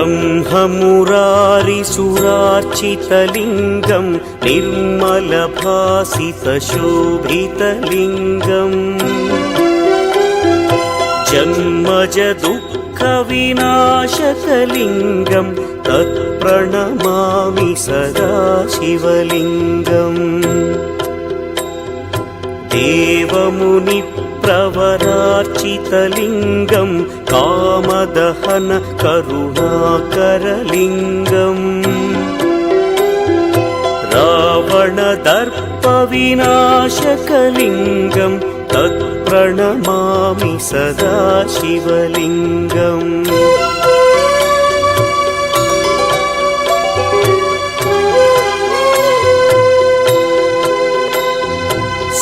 ब्रह्ममुरारिसुरार्चितलिङ्गं निर्मलभासितशोभितलिङ्गम् जन्मजदुःखविनाशकलिङ्गं तत्प्रणमामि सदा शिवलिङ्गम् देवमुनिप्रवरार्चितलिङ्गं कामदहन करुणाकरलिङ्गम् रावणदर्पविनाशकलिङ्गं तत्प्रणमामि सदा शिवलिङ्गम्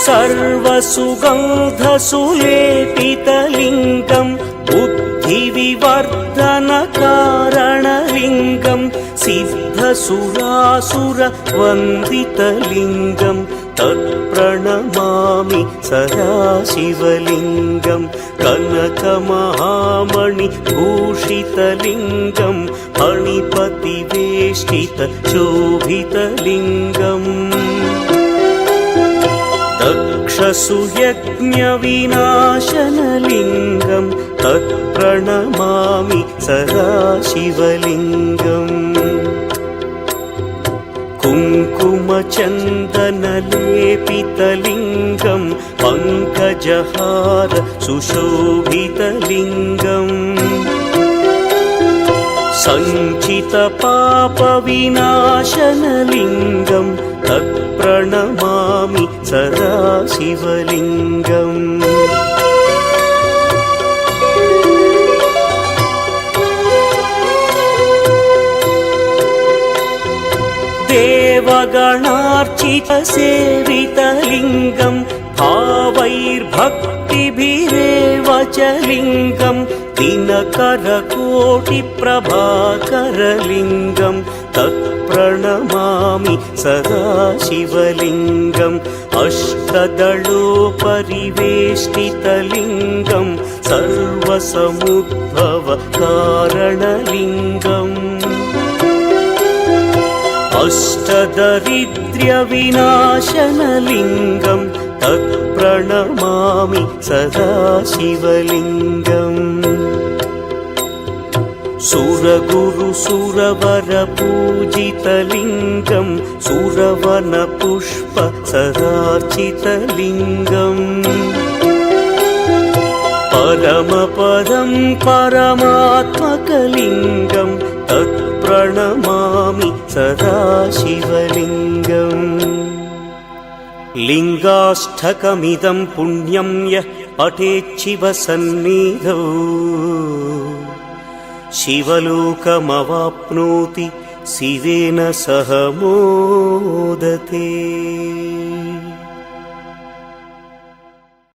सर्वसुगन्धसुलेपितलिङ्गं बुद्धिविवर्धनकारणलिङ्गं सिद्धसुरासुरवन्दितलिङ्गं तत्प्रणमामि सदा शिवलिङ्गं कनकमहामणिभूषितलिङ्गं फणिपतिवेष्टितशोभितलिङ्गम् दक्षसुयज्ञविनाशनलिङ्गं तत्प्रणमामि सदा शिवलिङ्गम् कुङ्कुमचन्दनलेपितलिङ्गं पङ्कजहार सुशोभितलिङ्गम् सञ्चितपापविनाशनलिङ्गं तत्प्रणमामि सदा शिवलिङ्गम् देवगणार्चितसेवितलिङ्गं भावैर्भक्तिभिरेव च लिङ्गं दिनकरकोटिप्रभाकरलिङ्गं तत्प्रणमामि सदा शिवलिङ्गम् अष्टदलोपरिवेष्टितलिङ्गं सर्वसमुद्भवकारणलिङ्गम् अष्टदरिद्र्यविनाशनलिङ्गं तत्प्रणमामि सदा शिवलिङ्गम् सुरगुरुसुरवरपूजितलिङ्गं सुरवनपुष्पसदार्चितलिङ्गम् परमपदं परमात्मकलिङ्गं तत्प्रणमामि सदा शिवलिङ्गम् लिङ्गाष्टकमिदं पुण्यं यः पठेच्छिवसन्निधौ शिवलोकमवाप्नोति शिवेन सह मोदते।